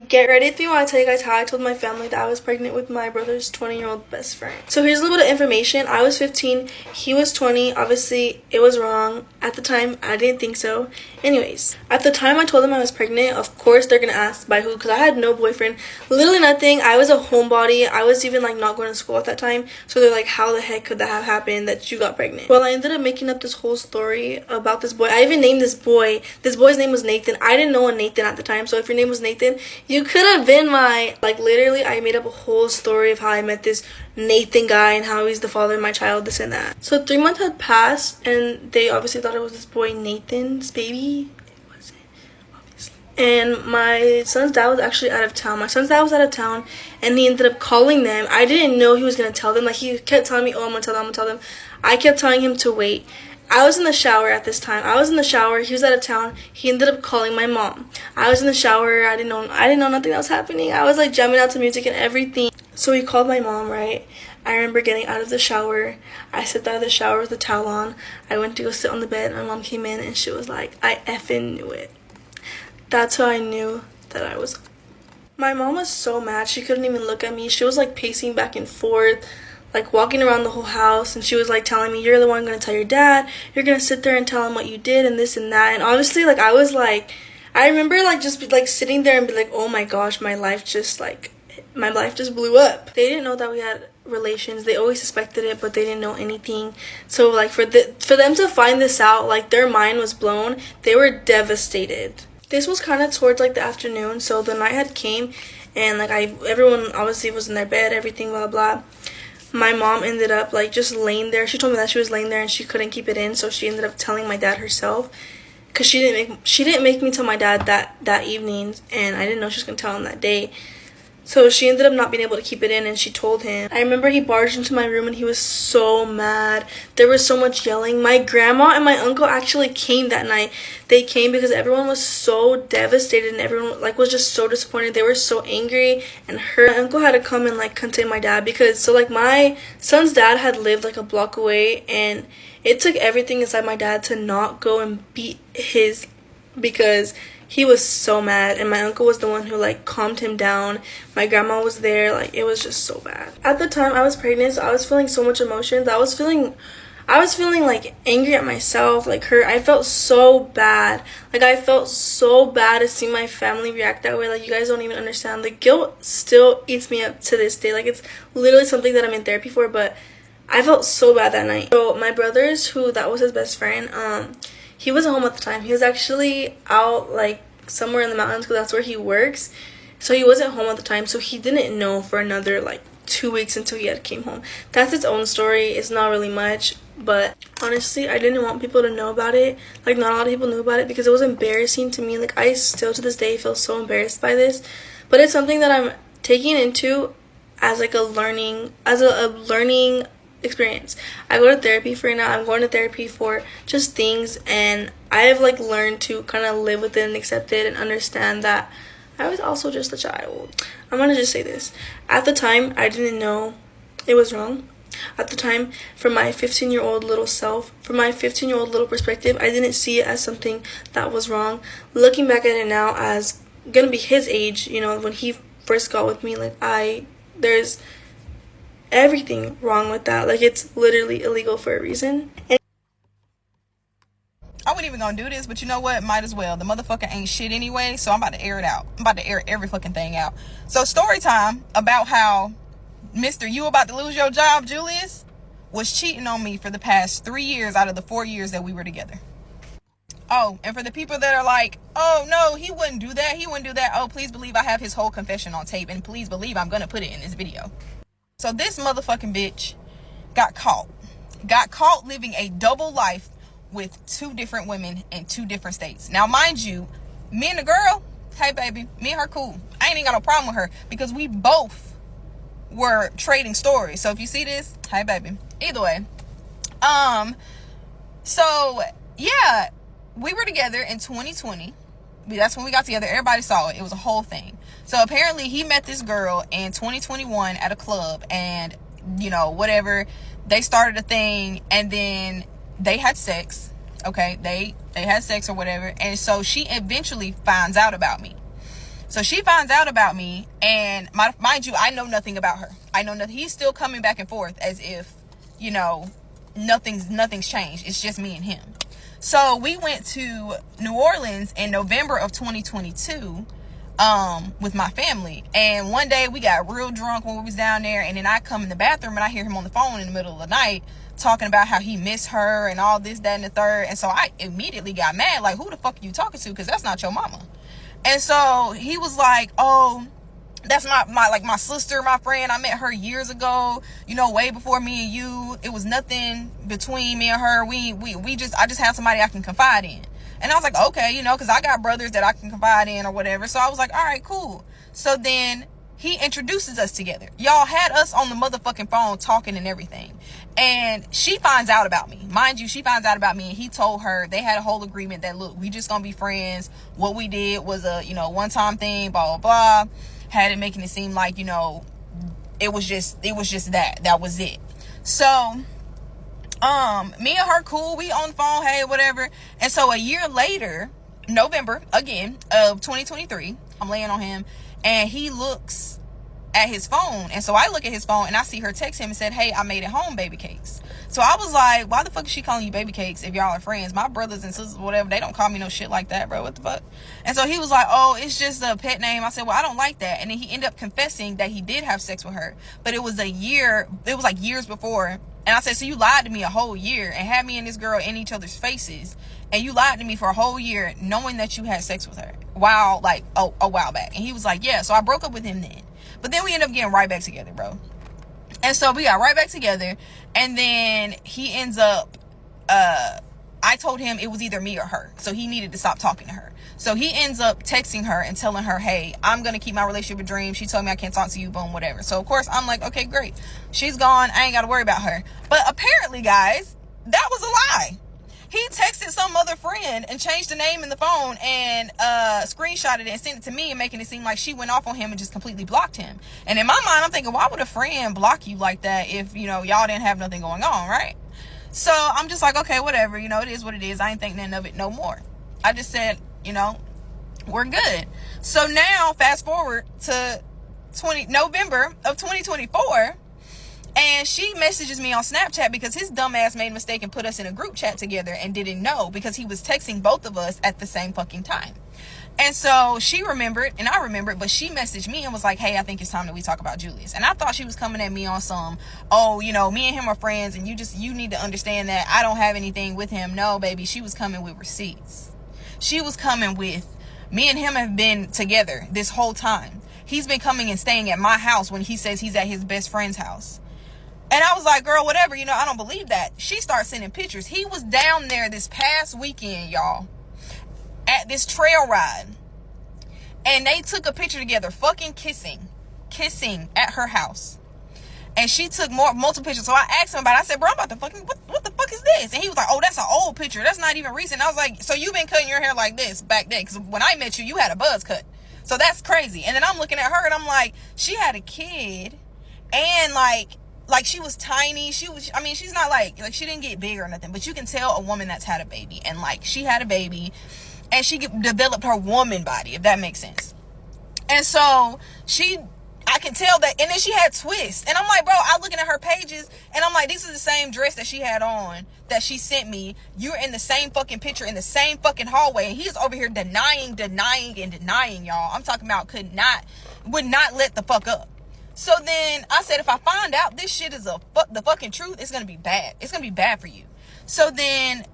Get ready with me while I tell you guys how I told my family that I was pregnant with my brother's 20-year-old best friend. So here's a little bit of information. I was 15, he was 20. Obviously, it was wrong. At the time, I didn't think so. Anyways, at the time I told them I was pregnant, of course they're gonna ask by who, because I had no boyfriend, literally nothing. I was a homebody. I was even like not going to school at that time. So they're like, how the heck could that have happened that you got pregnant? Well, I ended up making up this whole story about this boy. I even named this boy. This boy's name was Nathan. I didn't know a Nathan at the time, so if your name was Nathan, you could have been my, like, literally I made up a whole story of how I met this Nathan guy and how he's the father of my child, this and that. So 3 months had passed and they obviously thought it was this boy Nathan's baby. It wasn't, obviously. And my son's dad was actually out of town. My son's dad was out of town and he ended up calling them. I didn't know he was going to tell them. Like, he kept telling me, oh, I'm going to tell them, I'm going to tell them. I kept telling him to wait. I was in the shower at this time. I was in the shower. He was out of town. He ended up calling my mom. I was in the shower. I didn't know nothing that was happening. I was like jamming out to music and everything. So he called my mom, right? I remember getting out of the shower. I stepped out of the shower with the towel on. I went to go sit on the bed. My mom came in and she was like, I effing knew it. That's how I knew that I was. My mom was so mad. She couldn't even look at me. She was like pacing back and forth, like walking around the whole house, and she was like telling me, you're the one gonna tell your dad, you're gonna sit there and tell him what you did and this and that. And honestly, like, I was like, I remember like just be, like sitting there and be like, oh my gosh, my life just blew up. They didn't know that we had relations. They always suspected it, but they didn't know anything. So like for them to find this out, like their mind was blown. They were devastated. This was kind of towards like the afternoon, so the night had came and like everyone obviously was in their bed, everything, blah blah. My mom ended up like just laying there. She told me that she was laying there and she couldn't keep it in, so she ended up telling my dad herself, because she didn't make me tell my dad that evening, and I didn't know she was gonna tell him that day. So she ended up not being able to keep it in, and she told him. I remember he barged into my room and he was so mad. There was so much yelling. My grandma and my uncle actually came that night. They came because everyone was so devastated and everyone like was just so disappointed. They were so angry and hurt. My uncle had to come and like contain my dad, because so like my son's dad had lived like a block away, and it took everything inside my dad to not go and beat his, because he was so mad, and my uncle was the one who like calmed him down. My grandma was there. Like, it was just so bad. At the time I was pregnant, so I was feeling so much emotions. I was feeling like angry at myself, like hurt. I felt so bad. Like, I felt so bad to see my family react that way. Like, you guys don't even understand. The guilt still eats me up to this day. Like, it's literally something that I'm in therapy for, but I felt so bad that night. So my brother's, that was his best friend, he wasn't home at the time. He was actually out like somewhere in the mountains, because that's where he works. So he wasn't home at the time, so he didn't know for another like 2 weeks until he had came home. That's its own story. It's not really much, but honestly I didn't want people to know about it. Like, not a lot of people knew about it because it was embarrassing to me. Like, I still to this day feel so embarrassed by this, but it's something that I'm taking into as like a learning experience. I go to therapy for now. I'm going to therapy for just things, and I've like learned to kind of live with it and accept it and understand that I was also just a child. I'm gonna just say this. At the time, I didn't know it was wrong. At the time, from my 15-year-old little self, from my 15-year-old little perspective, I didn't see it as something that was wrong. Looking back at it now as gonna be his age, you know, when he first got with me, like, there's everything wrong with that. Like, it's literally illegal for a reason. And I wasn't even gonna do this, but you know what? Might as well. The motherfucker ain't shit anyway, so I'm about to air it out. I'm about to air every fucking thing out. So, story time about how Mr. You about to lose your job, Julius, was cheating on me for the past 3 years out of the 4 years that we were together. Oh, and for the people that are like, oh no, he wouldn't do that, oh, please believe I have his whole confession on tape, and please believe I'm gonna put it in this video. So this motherfucking bitch got caught living a double life with 2 different women in 2 different states. Now, mind you, me and the girl, hey baby, me and her cool. I ain't got no problem with her because we both were trading stories. So if you see this, hey baby. Either way, so yeah, we were together in 2020. That's when we got together. Everybody saw it. It was a whole thing. So apparently he met this girl in 2021 at a club, and you know, whatever, they started a thing, and then they had sex. Okay, they had sex or whatever, and so she eventually finds out about me. So she finds out about me, and mind you, I know nothing about her. I know nothing. He's still coming back and forth as if, you know, nothing's changed. It's just me and him. So we went to New Orleans in November of 2022 with my family, and one day we got real drunk when we was down there, and then I come in the bathroom and I hear him on the phone in the middle of the night talking about how he missed her and all this, that, and the third. And so I immediately got mad, like, who the fuck are you talking to? Because that's not your mama. And so he was like, oh, that's my sister, my friend. I met her years ago, you know, way before me and you. It was nothing between me and her. I just have somebody I can confide in. And I was like, okay, you know, because I got brothers that I can confide in or whatever. So I was like, all right, cool. So then he introduces us together. Y'all had us on the motherfucking phone talking and everything. And she finds out about me. Mind you, she finds out about me, and he told her, they had a whole agreement that, look, we just gonna be friends. What we did was a, you know, one-time thing, blah, blah, blah. Had it making it seem like, you know, it was just that was it. So me and her cool, we on the phone, hey, whatever. And so a year later, November again of 2023, I'm laying on him, and he looks at his phone. And so I look at his phone and I see her text him and said, hey, I made it home, baby cakes. So I was like, why the fuck is she calling you baby cakes if y'all are friends? My brothers and sisters, whatever, they don't call me no shit like that, bro. What the fuck? And so he was like, oh, it's just a pet name. I said, well, I don't like that. And then he ended up confessing that he did have sex with her, but it was like years before. And I said, so you lied to me a whole year and had me and this girl in each other's faces, and you lied to me for a whole year knowing that you had sex with her a while back. And he was like, yeah. So I broke up with him then. But then we ended up getting right back together, bro. And so we got right back together. And then he ends up, I told him it was either me or her. So he needed to stop talking to her. So he ends up texting her and telling her, hey, I'm going to keep my relationship a dream. She told me I can't talk to you, boom, whatever. So, of course, I'm like, okay, great. She's gone. I ain't got to worry about her. But apparently, guys, that was a lie. He texted some other friend and changed the name in the phone and screenshotted it and sent it to me, and making it seem like she went off on him and just completely blocked him. And in my mind, I'm thinking, why would a friend block you like that if, you know, y'all didn't have nothing going on, right? So I'm just like, okay, whatever, you know, it is what it is. I ain't think nothing of it no more. I just said, you know, we're good. So now fast forward to November of 2024, and she messages me on Snapchat because his dumb ass made a mistake and put us in a group chat together and didn't know, because he was texting both of us at the same fucking time. And so she remembered and I remembered, but she messaged me and was like, hey, I think it's time that we talk about Julius. And I thought she was coming at me on some, oh, you know, me and him are friends and you need to understand that I don't have anything with him. No, baby, she was coming with receipts. She was coming with, me and him have been together this whole time. He's been coming and staying at my house when he says he's at his best friend's house. And I was like, girl, whatever, you know, I don't believe that. She starts sending pictures. He was down there this past weekend, y'all, at this trail ride. And they took a picture together, fucking kissing at her house. And she took multiple pictures. So I asked him about it. I said, bro, I'm about to fucking, what the fuck is this? And he was like, oh, that's an old picture. That's not even recent. I was like, so you've been cutting your hair like this back then? Because when I met you, you had a buzz cut. So that's crazy. And then I'm looking at her and I'm like, she had a kid, and like she was tiny. She's not like she didn't get big or nothing, but you can tell a woman that's had a baby. And like, she had a baby and she developed her woman body, if that makes sense. And so I can tell that. And then she had twists. And I'm like, bro, I'm looking at her pages and I'm like, this is the same dress that she had on that she sent me. You're in the same fucking picture in the same fucking hallway. And he's over here denying, y'all. I'm talking about would not let the fuck up. So then I said, if I find out this shit is the fucking truth, it's going to be bad. It's going to be bad for you. So then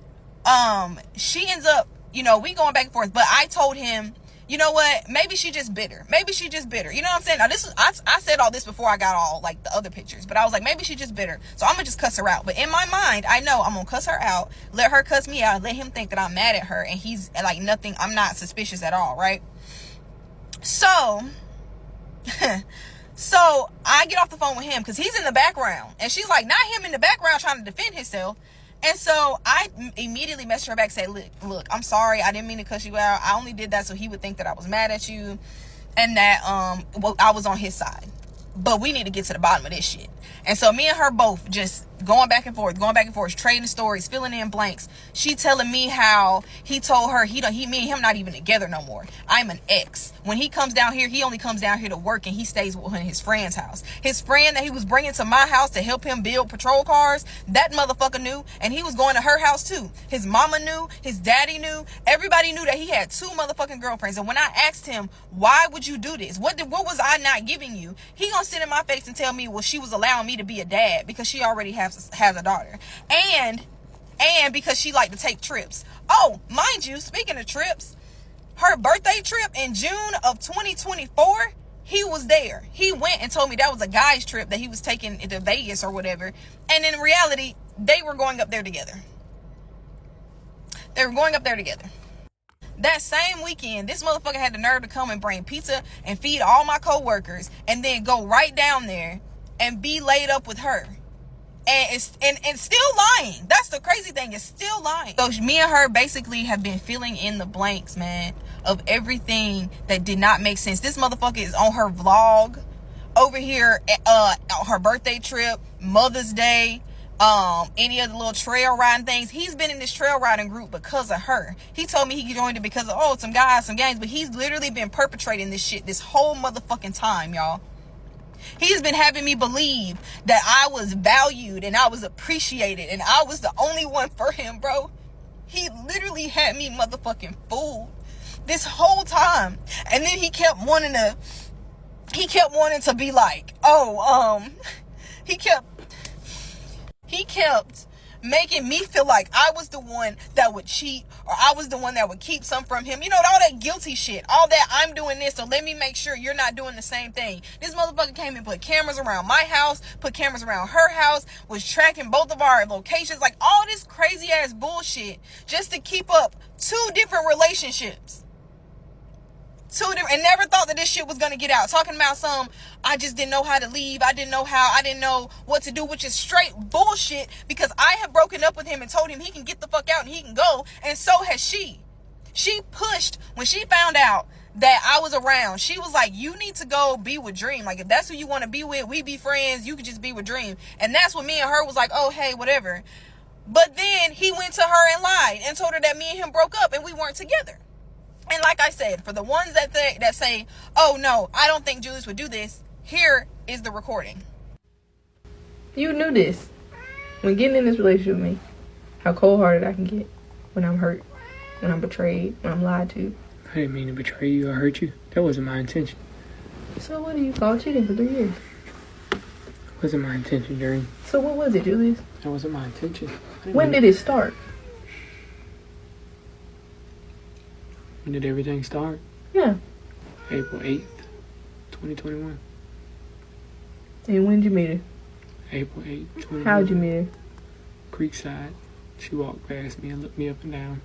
she ends up, you know, we going back and forth. But I told him, you know what? Maybe she just bitter. You know what I'm saying? Now I said all this before I got all like the other pictures, but I was like, maybe she just bitter. So I'm gonna just cuss her out. But in my mind, I know I'm gonna cuss her out, let her cuss me out, let him think that I'm mad at her, and he's like nothing. I'm not suspicious at all, right? So, so I get off the phone with him because he's in the background, and she's like, not him in the background trying to defend himself. And so I immediately messaged her back, say, look, I'm sorry. I didn't mean to cuss you out. I only did that so he would think that I was mad at you and that I was on his side. But we need to get to the bottom of this shit. And so me and her both just going back and forth, trading stories, filling in blanks. She telling me how he told her me and him not even together no more. I'm an ex. When he comes down here, he only comes down here to work, and he stays with his friend's house. His friend that he was bringing to my house to help him build patrol cars, that motherfucker knew, and he was going to her house too. His mama knew, his daddy knew, everybody knew that he had 2 motherfucking girlfriends. And when I asked him, why would you do this? What was I not giving you? He gonna sit in my face and tell me, well, she was allowing me to be a dad because she already has a daughter, and because she liked to take trips. Oh, mind you, speaking of trips, her birthday trip in June of 2024, he was there. He went and told me that was a guy's trip that he was taking to Vegas or whatever, and in reality, they were going up there together. That same weekend, this motherfucker had the nerve to come and bring pizza and feed all my co-workers, and then go right down there and be laid up with her. And it's still lying. That's the crazy thing. It's still lying. So me and her basically have been filling in the blanks, man, of everything that did not make sense. This motherfucker is on her vlog over here, on her birthday trip, Mother's Day, any of the little trail riding things. He's been in this trail riding group because of her. He told me he joined it because of, some guys, some gangs, but he's literally been perpetrating this shit this whole motherfucking time, y'all. He's been having me believe that I was valued and I was appreciated and I was the only one for him, bro. He literally had me motherfucking fooled this whole time. And then he kept wanting to be like, he kept making me feel like I was the one that would cheat, or I was the one that would keep some from him. You know, all that guilty shit. All that, I'm doing this, so let me make sure you're not doing the same thing. This motherfucker came and put cameras around my house, put cameras around her house, was tracking both of our locations. Like, all this crazy ass bullshit just to keep up 2 different relationships. And never thought that this shit was gonna get out. Talking about I just didn't know how to leave. I didn't know what to do, which is straight bullshit, because I have broken up with him and told him he can get the fuck out and he can go, and so has she. She pushed when she found out that I was around. She was like, you need to go be with Dream. Like, if that's who you want to be with, we be friends, you could just be with Dream. And that's when me and her was like, oh, hey, whatever. But then he went to her and lied and told her that me and him broke up and we weren't together. And like I said, for the ones that say, oh no, I don't think Julius would do this, here is the recording. You knew this when getting in this relationship with me, how cold-hearted I can get when I'm hurt, when I'm betrayed, when I'm lied to. I didn't mean to betray you or hurt you. That wasn't my intention. So what do you call cheating for 3 years? It wasn't my intention, Jerry. So what was it, Julius? That wasn't my intention. When did it start? When did everything start? Yeah. April 8th, 2021. And when did you meet her? April 8th, 2021. How'd you meet her? Creekside. She walked past me and looked me up and down.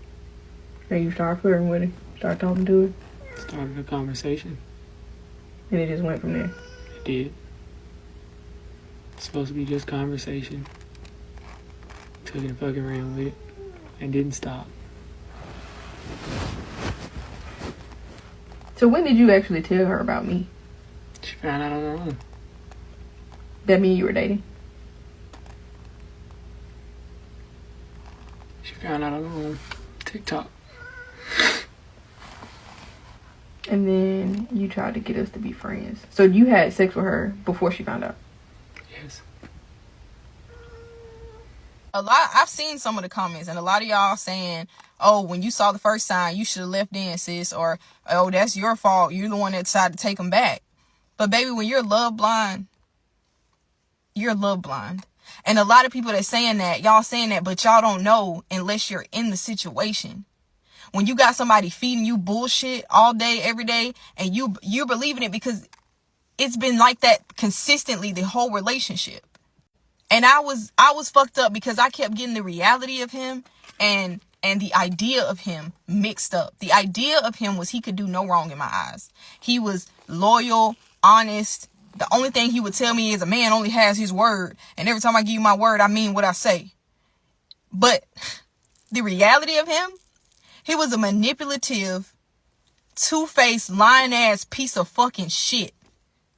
And you started flirting with her? Start talking to her? Started a conversation. And it just went from there? It did. It's supposed to be just conversation. Took it and fucking ran with it. And didn't stop. So when did you actually tell her about me? She found out on her own. That mean you were dating? She found out on her own. TikTok. And then you tried to get us to be friends. So you had sex with her before she found out? Yes. I've seen some of the comments, and a lot of y'all saying, oh, when you saw the first sign, you should have left then, sis. Or, oh, that's your fault. You're the one that decided to take them back. But baby, when you're love blind, you're love blind. And a lot of people that saying that, y'all saying that, but y'all don't know unless you're in the situation. When you got somebody feeding you bullshit all day, every day, and you're believing it because it's been like that consistently the whole relationship. And I was fucked up because I kept getting the reality of him and the idea of him mixed up. The idea of him was he could do no wrong in my eyes. He was loyal, honest. The only thing he would tell me is a man only has his word. And every time I give you my word, I mean what I say. But the reality of him, he was a manipulative, two-faced, lying-ass piece of fucking shit.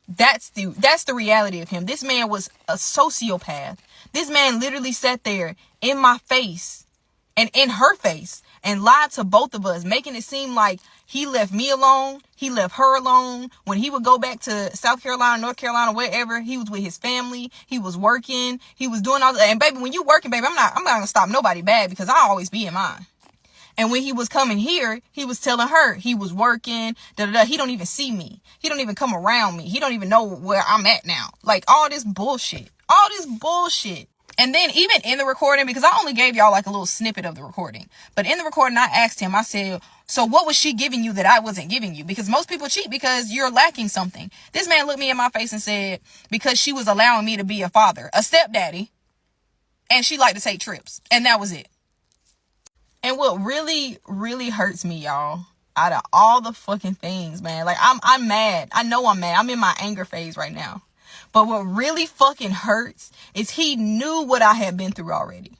That's the reality of him. This man was a sociopath. This man literally sat there in my face and in her face and lied to both of us, making it seem like he left me alone. He left her alone. When he would go back to South Carolina, North Carolina, wherever, he was with his family. He was working. He was doing all that. And baby, when you working, baby, I'm not gonna stop nobody bad, because I always be in mine. And when he was coming here, he was telling her he was working, He don't even see me. He don't even come around me. He don't even know where I'm at now. Like, all this bullshit. And then even in the recording, because I only gave y'all like a little snippet of the recording, but in the recording, I asked him, I said, so what was she giving you that I wasn't giving you? Because most people cheat because you're lacking something. This man looked me in my face and said, because she was allowing me to be a father, a stepdaddy, and she liked to take trips. And that was it. And what really, really hurts me, y'all, out of all the fucking things, man, like, I'm mad. I know I'm mad. I'm in my anger phase right now. But what really fucking hurts is he knew what I had been through already.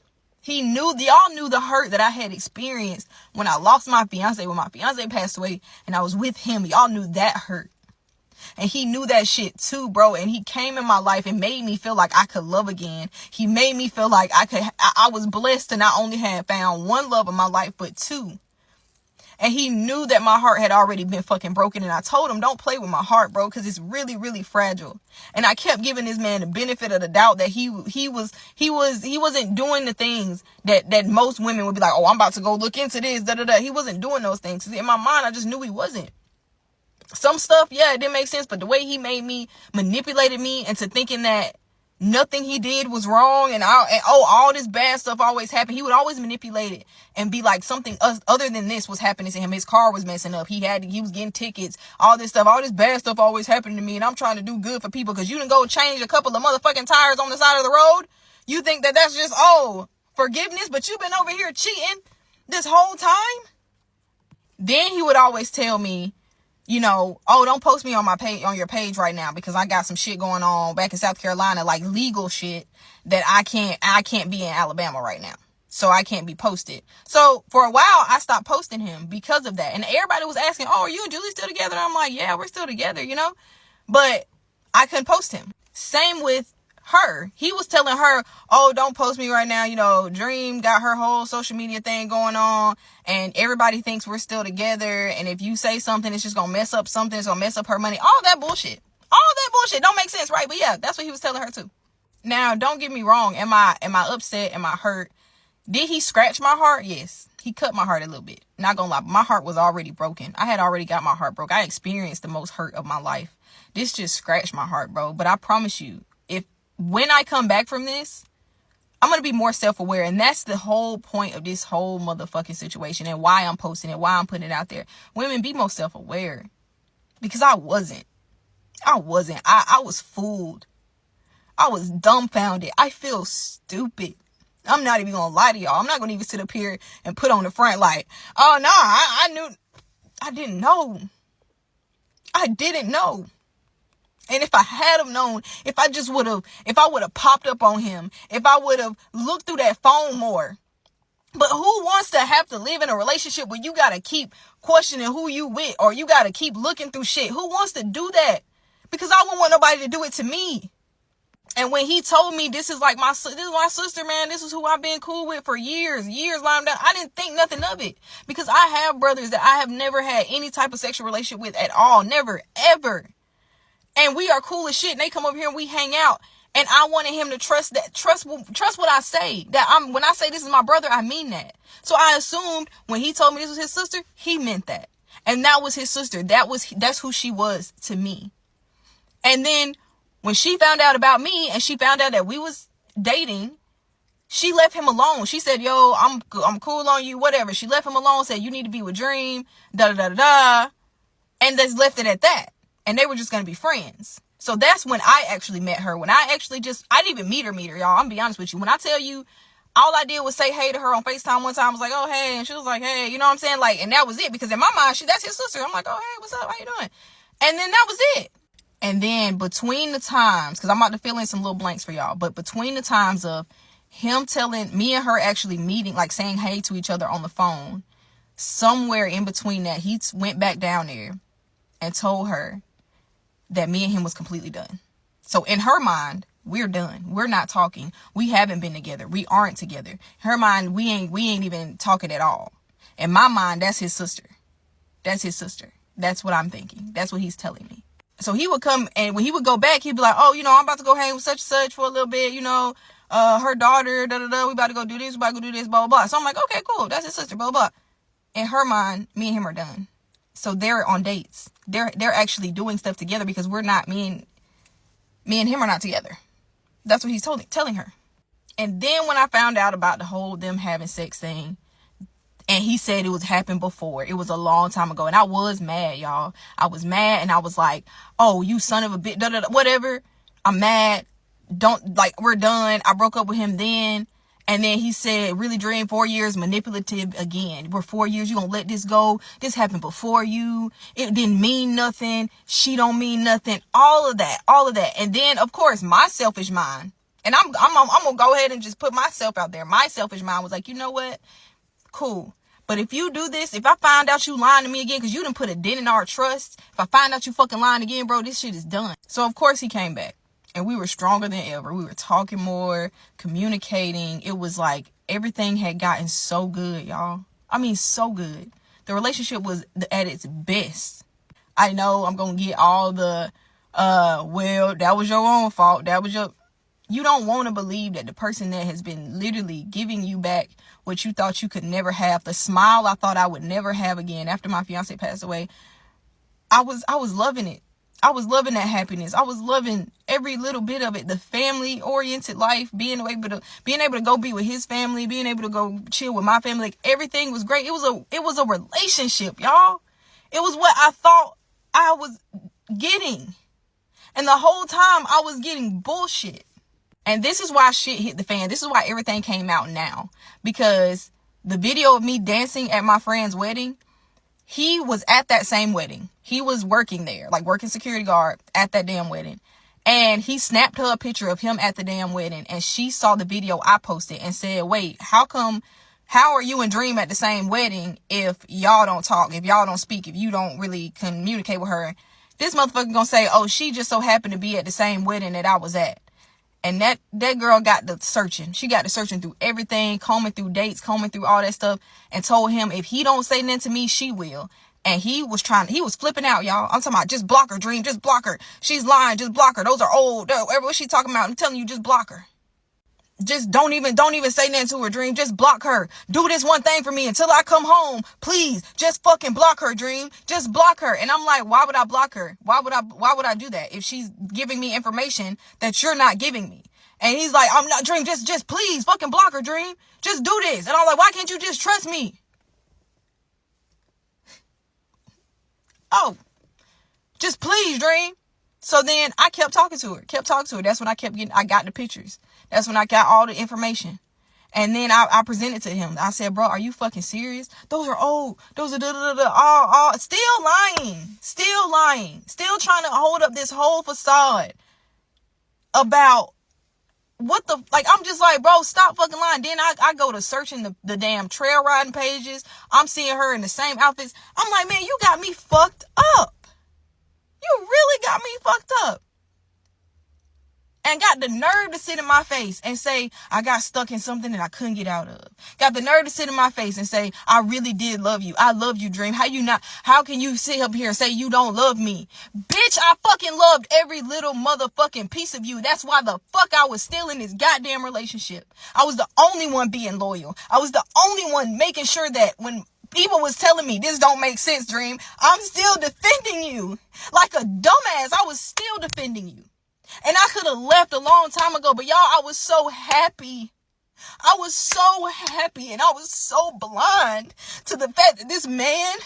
Y'all knew the hurt that I had experienced when I lost my fiance, when my fiance passed away and I was with him. Y'all knew that hurt. And he knew that shit too, bro. And he came in my life and made me feel like I could love again. He made me feel like I was blessed to not only have found one love in my life, but two. And he knew that my heart had already been fucking broken. And I told him, don't play with my heart, bro, because it's really, really fragile. And I kept giving this man the benefit of the doubt that he wasn't doing the things that most women would be like, oh, I'm about to go look into this, He wasn't doing those things. In my mind, I just knew he wasn't. Some stuff, yeah, it didn't make sense, but the way he manipulated me into thinking that nothing he did was wrong, and all this bad stuff always happened. He would always manipulate it and be like something other than this was happening to him. His car was messing up. He was getting tickets, all this stuff. All this bad stuff always happened to me, and I'm trying to do good for people because you didn't go change a couple of motherfucking tires on the side of the road. You think that that's just, forgiveness, but you've been over here cheating this whole time? Then he would always tell me, don't post me on my page, on your page right now, because I got some shit going on back in South Carolina, like legal shit that I can't be in Alabama right now. So I can't be posted. So for a while, I stopped posting him because of that. And everybody was asking, oh, are you and Julie still together? And I'm like, yeah, we're still together, but I couldn't post him. Same with her. He was telling her, oh, don't post me right now. Dream got her whole social media thing going on and everybody thinks we're still together. And if you say something, it's just going to mess up something. It's going to mess up her money. All that bullshit don't make sense, right? But yeah, that's what he was telling her too. Now, don't get me wrong. Am I upset? Am I hurt? Did he scratch my heart? Yes. He cut my heart a little bit. Not gonna lie, my heart was already broken. I had already got my heart broke. I experienced the most hurt of my life. This just scratched my heart, bro. But I promise you, when I come back from this, I'm going to be more self-aware. And that's the whole point of this whole motherfucking situation and why I'm posting it, why I'm putting it out there. Women, be more self-aware. Because I wasn't. I was fooled. I was dumbfounded. I feel stupid. I'm not even going to lie to y'all. I'm not going to even sit up here and put on the front like, oh, no, I knew. I didn't know. And if I had have known, if I would have popped up on him, if I would have looked through that phone more. But who wants to have to live in a relationship where you got to keep questioning who you with, or you got to keep looking through shit? Who wants to do that? Because I wouldn't want nobody to do it to me. And when he told me this is my sister, man, this is who I've been cool with for years lying down, I didn't think nothing of it. Because I have brothers that I have never had any type of sexual relationship with at all. Never, ever. And we are cool as shit. And they come over here and we hang out. And I wanted him to trust what I say. When I say this is my brother, I mean that. So I assumed when he told me this was his sister, he meant that. And that was his sister. That's who she was to me. And then when she found out about me and she found out that we was dating, she left him alone. She said, yo, I'm cool on you, whatever. She left him alone, said, you need to be with Dream, da-da-da-da-da. And just left it at that. And they were just going to be friends. So that's when I actually met her. When I didn't even meet her, y'all. I'm going to be honest with you. When I tell you, all I did was say hey to her on FaceTime one time. I was like, oh, hey. And she was like, hey, you know what I'm saying? And that was it. Because in my mind, that's his sister. I'm like, oh, hey, what's up? How you doing? And then that was it. And then between the times, because I'm about to fill in some little blanks for y'all. But between the times of him telling me and her actually meeting, saying hey to each other on the phone, somewhere in between that, he went back down there and told her that me and him was completely done. So in her mind, we're done. We're not talking. We haven't been together. We aren't together. In her mind, we ain't even talking at all. In my mind, that's his sister. That's his sister. That's what I'm thinking. That's what he's telling me. So he would come, and when he would go back, he'd be like, oh, I'm about to go hang with such and such for a little bit, her daughter, we about to go do this, we about to go do this, blah, blah, blah. So I'm like, okay, cool. That's his sister, blah, blah, blah. In her mind, me and him are done. So they're on dates. They're actually doing stuff together because we're not, me and him are not together. That's what he's telling her. And then when I found out about the whole them having sex thing, and he said it was happened before, it was a long time ago, and I was mad, y'all. I was mad, and I was like, oh, you son of a bitch, whatever. I'm mad. We're done. I broke up with him then. And then he said, really, Dream, 4 years, manipulative again. We're 4 years, you gonna let this go? This happened before you. It didn't mean nothing. She don't mean nothing. All of that. And then, of course, my selfish mind, and I'm gonna go ahead and just put myself out there. My selfish mind was like, you know what? Cool. But if you do this, if I find out you lying to me again, because you done put a dent in our trust, if I find out you fucking lying again, bro, this shit is done. So, of course, he came back. And we were stronger than ever. We were talking more, communicating. It was like everything had gotten so good, y'all. I mean, so good. The relationship was at its best. I know I'm going to get all the, well, that was your own fault. You don't want to believe that the person that has been literally giving you back what you thought you could never have, the smile I thought I would never have again after my fiance passed away, I was loving it. I was loving that happiness. I was loving every little bit of it. The family-oriented life, being able to go be with his family, being able to go chill with my family. Like, everything was great. It was a relationship, y'all. It was what I thought I was getting. And the whole time I was getting bullshit. And this is why shit hit the fan. This is why everything came out now. Because the video of me dancing at my friend's wedding, he was at that same wedding. He was working there, like working security guard at that damn wedding. And he snapped her a picture of him at the damn wedding. And she saw the video I posted and said, wait, how are you and Dream at the same wedding if y'all don't talk, if y'all don't speak, if you don't really communicate with her? This motherfucker gonna say, oh, she just so happened to be at the same wedding that I was at. And that girl got the searching. She got the searching through everything, combing through dates, combing through all that stuff, and told him if he don't say nothing to me, she will. And he was flipping out, y'all. I'm talking about, just block her, Dream, just block her. She's lying, just block her. Those are old. What's she talking about? I'm telling you, just block her. Just don't even say nothing to her, Dream. Just block her. Do this one thing for me until I come home. Please, just fucking block her, Dream. Just block her. And I'm like, why would I block her? Why would I do that if she's giving me information that you're not giving me? And he's like, I'm not, Dream, just please fucking block her, Dream. Just do this. And I'm like, why can't you just trust me? Oh, just please, Dream. So then I kept talking to her. That's when I got the pictures. That's when I got all the information. And then I presented to him. I said, bro, are you fucking serious? Those are old. Those are all still lying. Still trying to hold up this whole facade about what the, like, I'm just like, bro, stop fucking lying. Then I go to searching the damn trail riding pages. I'm seeing her in the same outfits. I'm like, man, you got me fucked up. You really got me fucked up. And got the nerve to sit in my face and say, I got stuck in something that I couldn't get out of. Got the nerve to sit in my face and say, I really did love you. I love you, Dream. How can you sit up here and say you don't love me? Bitch, I fucking loved every little motherfucking piece of you. That's why the fuck I was still in this goddamn relationship. I was the only one being loyal. I was the only one making sure that when people was telling me this don't make sense, Dream, I'm still defending you. Like a dumbass, I was still defending you. And I could have left a long time ago, but y'all, I was so happy. I was so happy, and I was so blind to the fact that this man,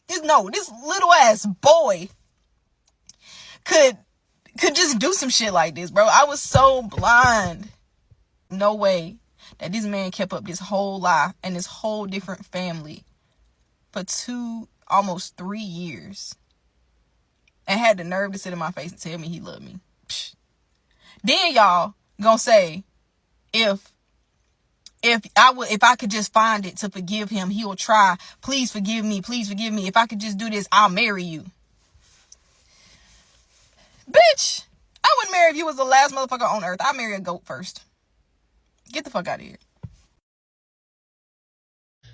this little ass boy could just do some shit like this, bro. I was so blind. No way that this man kept up this whole lie and this whole different family for almost 3 years and had the nerve to sit in my face and tell me he loved me. Then y'all gonna say, if I could just find it to forgive him, he'll try. Please forgive me. If I could just do this, I'll marry you. if you was the last motherfucker on earth. I'd marry a goat first. Get the fuck out of here.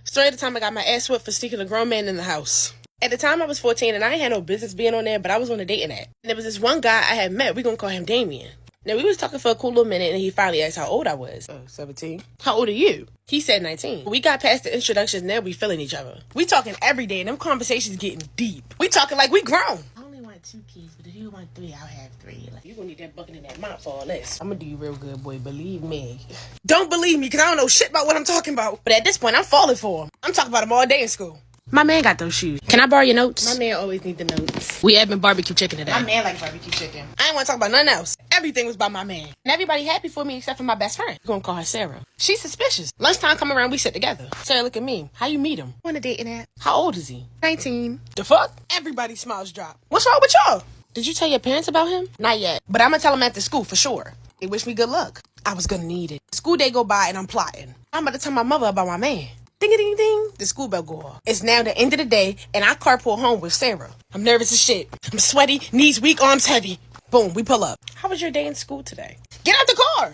Story of the time I got my ass whipped for sneaking a grown man in the house. At the time I was 14 and I ain't had no business being on there, but I was on a dating app. And there was this one guy I had met, we gonna call him Damien. Now we was talking for a cool little minute and he finally asked how old I was. 17. How old are you? He said 19. We got past the introductions, now we feeling each other. We talking every day and them conversations getting deep. We talking like we grown. I only want 2 kids, but if you want 3, I'll have 3. Like, you gonna need that bucket in that mouth for all this. I'm gonna do you real good, boy, believe me. Don't believe me, because I don't know shit about what I'm talking about. But at this point, I'm falling for him. I'm talking about him all day in school. My man got those shoes. Can I borrow your notes? My man always need the notes. We having barbecue chicken today. My man like barbecue chicken. I ain't want to talk about nothing else. Everything was about my man. And everybody happy for me except for my best friend. We're gonna call her Sarah. She's suspicious. Lunchtime come around, we sit together. Sarah, look at me. How you meet him? On a dating app. How old is he? 19. The fuck? Everybody's smiles drop. What's wrong with y'all? Did you tell your parents about him? Not yet. But I'm gonna tell them after school for sure. They wish me good luck. I was gonna need it. School day go by and I'm plotting. I'm about to tell my mother about my man. Ding a ding ding. The school bell go off. It's now the end of the day and I carpool home with Sarah. I'm nervous as shit. I'm sweaty, knees weak, arms heavy. Boom, we pull up. How was your day in school today? Get out the car.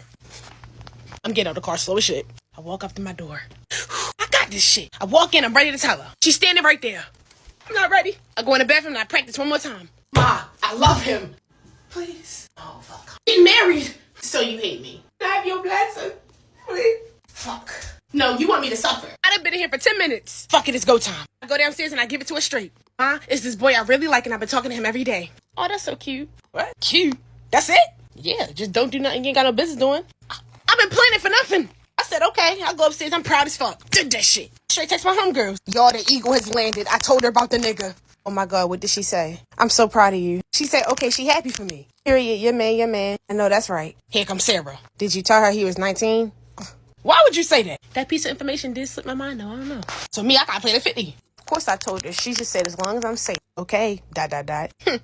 I'm getting out the car slow as shit. I walk up to my door. I got this shit. I walk in, I'm ready to tell her. She's standing right there. I'm not ready. I go in the bathroom and I practice one more time. Ma, I love him. Please. Oh, fuck. Get married. So you hate me. Can I have your blessing? Please. Fuck. No, you want me to suffer. I done been in here for 10 minutes. Fuck it, it's go time. I go downstairs and I give it to her straight. It's this boy I really like and I've been talking to him every day. Oh, that's so cute. What? Cute? That's it? Yeah, just don't do nothing you ain't got no business doing. I've been planning for nothing. I said, okay, I'll go upstairs. I'm proud as fuck. Did that shit. Straight text my homegirls. Y'all, the eagle has landed. I told her about the nigga. Oh my God, what did she say? I'm so proud of you. She said, okay, she happy for me. Period, your man. I know that's right. Here comes Sarah. Did you tell her he was 19? Why would you say that? That piece of information did slip my mind though, I don't know. So me, I gotta play the 50. Of course I told her. She just said as long as I'm safe. Okay, ...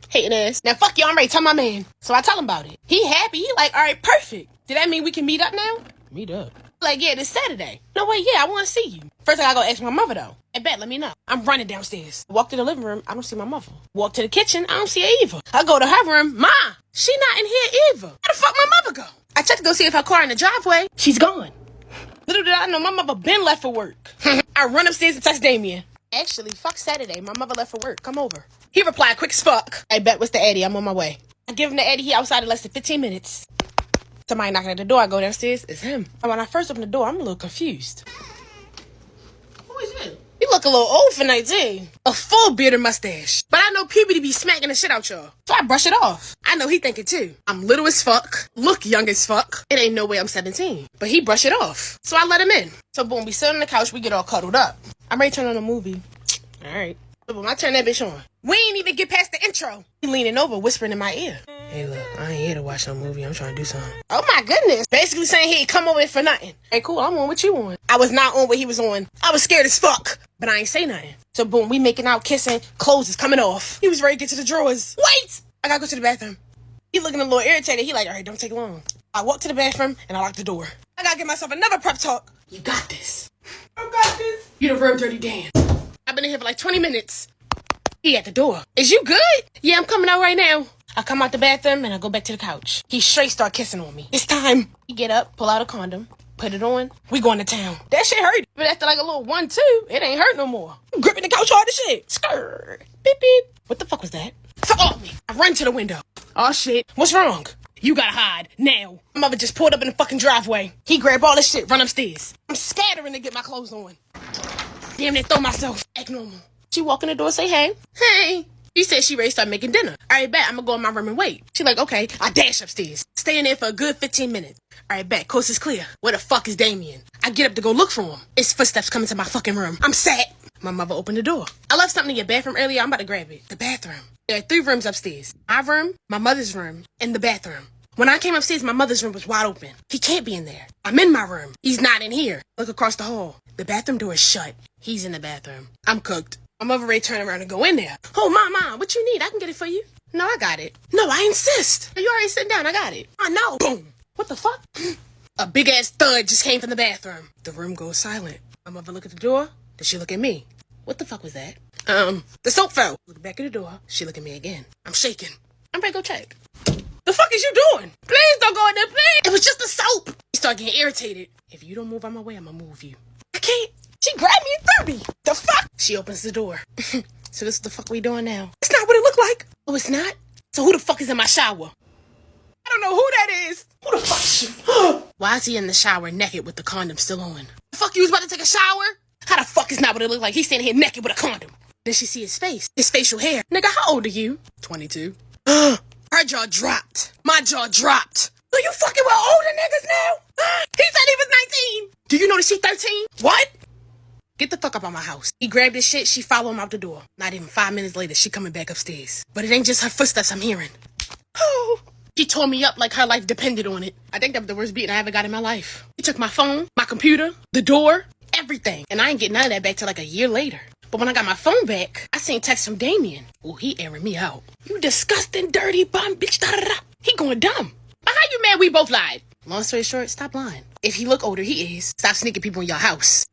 Hating ass. Now fuck you, I'm ready to tell my man. So I tell him about it. He happy, he like, alright, perfect. Did that mean we can meet up now? Meet up? Like, yeah, this Saturday. No way, yeah, I wanna see you. First I gotta go ask my mother though. I bet, let me know. I'm running downstairs. Walk to the living room, I don't see my mother. Walk to the kitchen, I don't see her either. I go to her room, Ma, she not in here either. Where the fuck my mother go? I checked to go see if her car in the driveway. She's gone. Little did I know my mother been left for work. I run upstairs and text Damien. Actually, fuck Saturday. My mother left for work. Come over. He replied quick as fuck. I bet, what's the Eddie? I'm on my way. I give him the Eddie. He outside in less than 15 minutes. Somebody knocking at the door. I go downstairs. It's him. And when I first open the door, I'm a little confused. Who is you? You look a little old for 19. A full beard and mustache. But I know puberty be smacking the shit out y'all. So I brush it off. I know he thinking too. I'm little as fuck. Look young as fuck. It ain't no way I'm 17. But he brush it off. So I let him in. So boom, we sit on the couch. We get all cuddled up. I'm ready to turn on a movie. Alright. So boom, I turn that bitch on. We ain't even get past the intro. He leaning over, whispering in my ear. Hey look, I ain't here to watch no movie. I'm trying to do something. Oh my goodness. Basically saying he ain't come over here for nothing. Hey cool, I'm on what you on. I was not on what he was on. I was scared as fuck. But I ain't say nothing. So boom, we making out, kissing, clothes is coming off. He was ready to get to the drawers. Wait! I gotta go to the bathroom. He looking a little irritated. He like, alright, don't take long. I walk to the bathroom and I lock the door. I gotta give myself another prep talk. You got this. I got this. You the real dirty dance. I've been in here for like 20 minutes. He at the door. Is you good? Yeah, I'm coming out right now. I come out the bathroom and I go back to the couch. He straight start kissing on me. It's time. He get up, pull out a condom, put it on. We going to town. That shit hurt. But after like a little 1-2, it ain't hurt no more. I'm gripping the couch hard as shit. Skrrr. Beep beep. What the fuck was that? Fuck off me. I run to the window. Oh shit. What's wrong? You gotta hide. Now. My mother just pulled up in the fucking driveway. He grabbed all this shit, run upstairs. I'm scattering to get my clothes on. Damn, they throw myself. Act normal. She walk in the door, say hey. Hey. She said she ready to start making dinner. Alright, bet. I'm gonna go in my room and wait. She like, okay. I dash upstairs. Stay in there for a good 15 minutes. Alright, bet. Coast is clear. Where the fuck is Damien? I get up to go look for him. His footsteps coming to my fucking room. I'm sad. My mother opened the door. I left something in your bathroom earlier. I'm about to grab it. The bathroom. There are 3 rooms upstairs. My room, my mother's room, and the bathroom. When I came upstairs, my mother's room was wide open. He can't be in there. I'm in my room. He's not in here. Look across the hall. The bathroom door is shut. He's in the bathroom. I'm cooked. My mother ready to turn around and go in there. Oh, mom, what you need? I can get it for you. No, I got it. No, I insist. You already sitting down. I got it. I know. Boom. What the fuck? A big ass thud just came from the bathroom. The room goes silent. My mother look at the door. Then she look at me. What the fuck was that? The soap fell. Look back at the door. She look at me again. I'm shaking. I'm ready to go check. The fuck fuck is you doing? Please don't go in there, please. It was just the soap. He started getting irritated. If you don't move out my way, I'm gonna move you. I can't. She grabbed me and threw me. The fuck? She opens the door. So this is the fuck we doing now? It's not what it looked like. Oh, it's not? So who the fuck is in my shower? I don't know who that is. Who the fuck is she? Why is he in the shower naked with the condom still on? The fuck you was about to take a shower? How the fuck is not what it looked like? He's standing here naked with a condom. Then she see his face. His facial hair. Nigga, how old are you? 22. Her jaw dropped. My jaw dropped. Are you fucking with older niggas now? He said he was 19. Do you know that she's 13? What? Get the fuck up out my house. He grabbed his shit. She followed him out the door. Not even 5 minutes later, she coming back upstairs. But it ain't just her footsteps I'm hearing. Oh. She tore me up like her life depended on it. I think that was the worst beating I ever got in my life. He took my phone, my computer, the door, everything. And I ain't get none of that back till like a year later. But when I got my phone back, I seen text from Damien. Oh, he airing me out. You disgusting, dirty bum, bitch. Da-da-da. He going dumb. But how you mad we both lied? Long story short, stop lying. If he look older, he is. Stop sneaking people in your house.